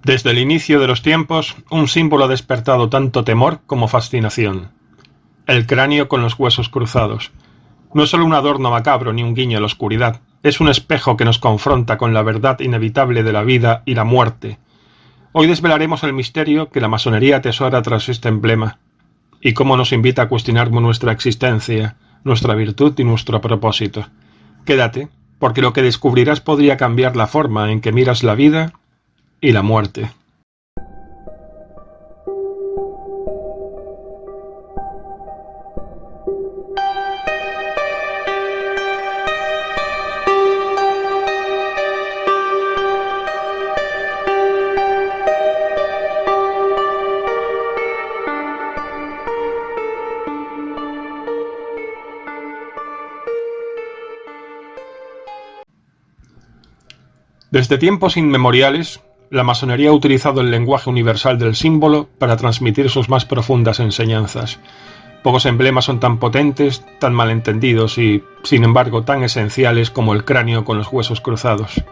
Desde el inicio de los tiempos, un símbolo ha despertado tanto temor como fascinación. El cráneo con los huesos cruzados. No es solo un adorno macabro ni un guiño a la oscuridad, es un espejo que nos confronta con la verdad inevitable de la vida y la muerte. Hoy desvelaremos el misterio que la masonería atesora tras este emblema, y cómo nos invita a cuestionar nuestra existencia, nuestra virtud y nuestro propósito. Quédate, porque lo que descubrirás podría cambiar la forma en que miras la vida y la muerte. Desde tiempos inmemoriales, la masonería ha utilizado el lenguaje universal del símbolo para transmitir sus más profundas enseñanzas. Pocos emblemas son tan potentes, tan malentendidos y, sin embargo, tan esenciales como el cráneo con los huesos cruzados.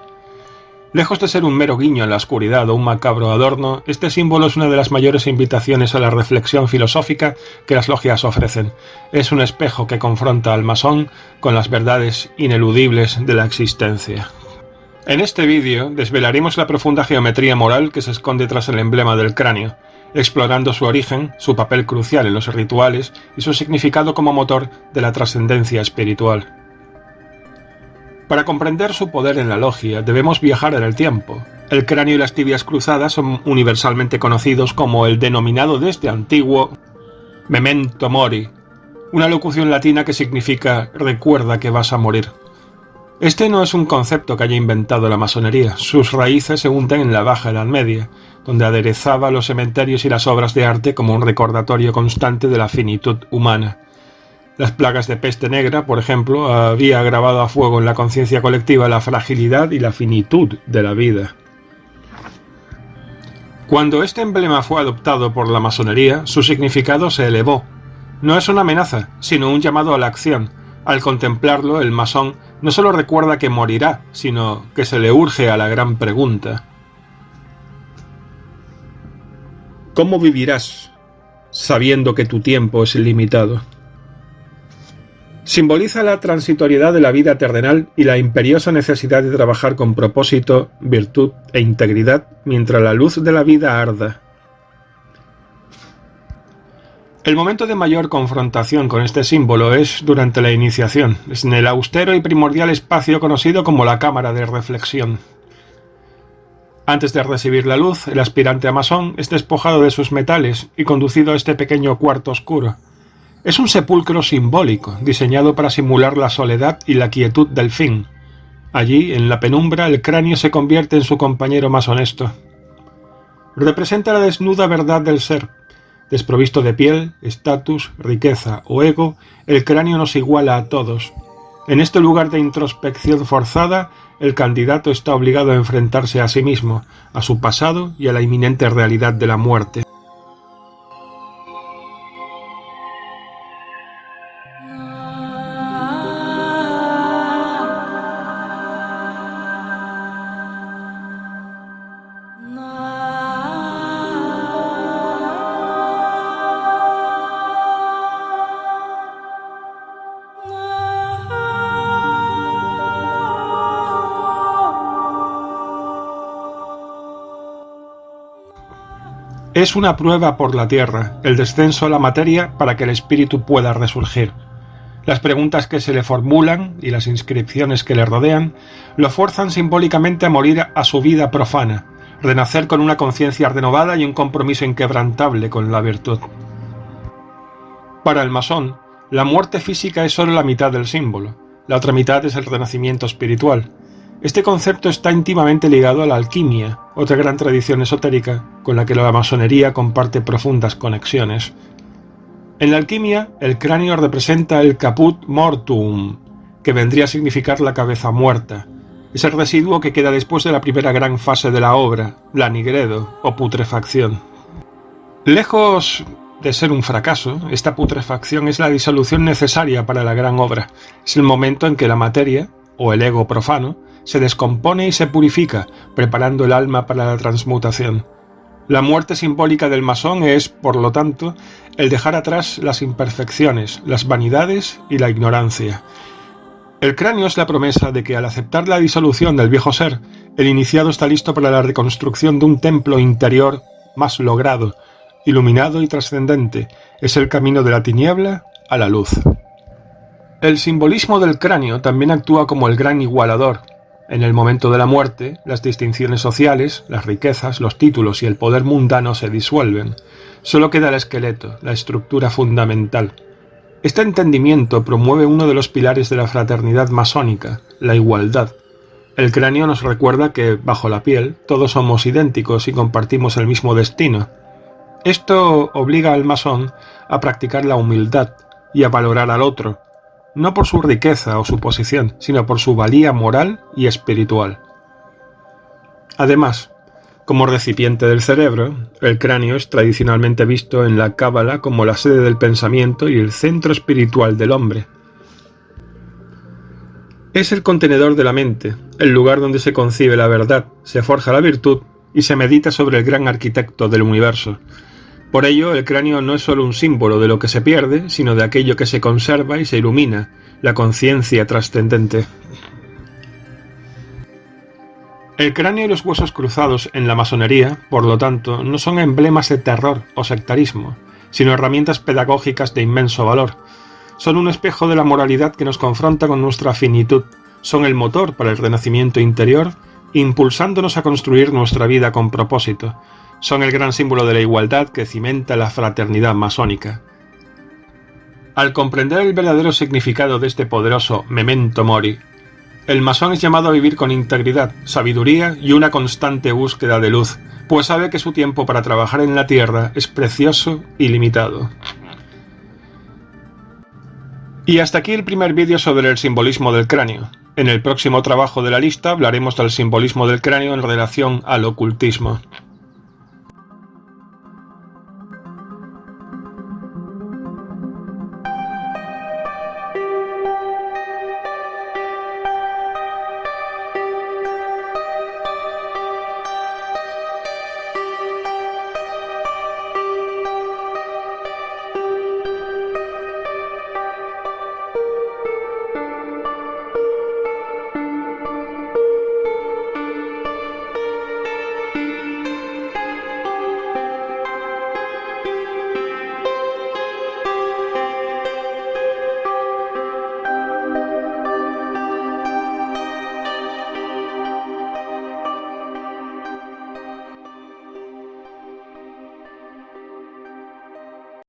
Lejos de ser un mero guiño en la oscuridad o un macabro adorno, este símbolo es una de las mayores invitaciones a la reflexión filosófica que las logias ofrecen. Es un espejo que confronta al masón con las verdades ineludibles de la existencia. En este vídeo desvelaremos la profunda geometría moral que se esconde tras el emblema del cráneo, explorando su origen, su papel crucial en los rituales y su significado como motor de la trascendencia espiritual. Para comprender su poder en la logia debemos viajar en el tiempo. El cráneo y las tibias cruzadas son universalmente conocidos como el denominado desde antiguo memento mori, una locución latina que significa recuerda que vas a morir. Este no es un concepto que haya inventado la masonería, sus raíces se hunden en la Baja Edad Media, donde aderezaba los cementerios y las obras de arte como un recordatorio constante de la finitud humana. Las plagas de peste negra, por ejemplo, había grabado a fuego en la conciencia colectiva la fragilidad y la finitud de la vida. Cuando este emblema fue adoptado por la masonería, su significado se elevó. No es una amenaza, sino un llamado a la acción. Al contemplarlo, el masón no solo recuerda que morirá, sino que se le urge a la gran pregunta. ¿Cómo vivirás sabiendo que tu tiempo es ilimitado? Simboliza la transitoriedad de la vida terrenal y la imperiosa necesidad de trabajar con propósito, virtud e integridad mientras la luz de la vida arda. El momento de mayor confrontación con este símbolo es durante la iniciación, es en el austero y primordial espacio conocido como la cámara de reflexión. Antes de recibir la luz, el aspirante a masón es despojado de sus metales y conducido a este pequeño cuarto oscuro. Es un sepulcro simbólico, diseñado para simular la soledad y la quietud del fin. Allí, en la penumbra, el cráneo se convierte en su compañero más honesto. Representa la desnuda verdad del ser. Desprovisto de piel, estatus, riqueza o ego, el cráneo nos iguala a todos. En este lugar de introspección forzada, el candidato está obligado a enfrentarse a sí mismo, a su pasado y a la inminente realidad de la muerte. Es una prueba por la tierra, el descenso a la materia para que el espíritu pueda resurgir. Las preguntas que se le formulan y las inscripciones que le rodean lo fuerzan simbólicamente a morir a su vida profana, renacer con una conciencia renovada y un compromiso inquebrantable con la virtud. Para el masón, la muerte física es solo la mitad del símbolo, la otra mitad es el renacimiento espiritual. Este concepto está íntimamente ligado a la alquimia, otra gran tradición esotérica con la que la masonería comparte profundas conexiones. En la alquimia, el cráneo representa el caput mortuum, que vendría a significar la cabeza muerta. Es el residuo que queda después de la primera gran fase de la obra, la nigredo o putrefacción. Lejos de ser un fracaso, esta putrefacción es la disolución necesaria para la gran obra. Es el momento en que la materia, o el ego profano, se descompone y se purifica, preparando el alma para la transmutación. La muerte simbólica del masón es, por lo tanto, el dejar atrás las imperfecciones, las vanidades y la ignorancia. El cráneo es la promesa de que al aceptar la disolución del viejo ser, el iniciado está listo para la reconstrucción de un templo interior más logrado, iluminado y trascendente. Es el camino de la tiniebla a la luz. El simbolismo del cráneo también actúa como el gran igualador. En el momento de la muerte, las distinciones sociales, las riquezas, los títulos y el poder mundano se disuelven. Solo queda el esqueleto, la estructura fundamental. Este entendimiento promueve uno de los pilares de la fraternidad masónica, la igualdad. El cráneo nos recuerda que, bajo la piel, todos somos idénticos y compartimos el mismo destino. Esto obliga al masón a practicar la humildad y a valorar al otro, no por su riqueza o su posición, sino por su valía moral y espiritual. Además, como recipiente del cerebro, el cráneo es tradicionalmente visto en la Cábala como la sede del pensamiento y el centro espiritual del hombre. Es el contenedor de la mente, el lugar donde se concibe la verdad, se forja la virtud y se medita sobre el gran arquitecto del universo. Por ello, el cráneo no es solo un símbolo de lo que se pierde, sino de aquello que se conserva y se ilumina, la conciencia trascendente. El cráneo y los huesos cruzados en la masonería, por lo tanto, no son emblemas de terror o sectarismo, sino herramientas pedagógicas de inmenso valor. Son un espejo de la moralidad que nos confronta con nuestra finitud, son el motor para el renacimiento interior, impulsándonos a construir nuestra vida con propósito. Son el gran símbolo de la igualdad que cimenta la fraternidad masónica. Al comprender el verdadero significado de este poderoso memento mori, el masón es llamado a vivir con integridad, sabiduría y una constante búsqueda de luz, pues sabe que su tiempo para trabajar en la tierra es precioso y limitado. Y hasta aquí el primer vídeo sobre el simbolismo del cráneo. En el próximo trabajo de la lista hablaremos del simbolismo del cráneo en relación al ocultismo.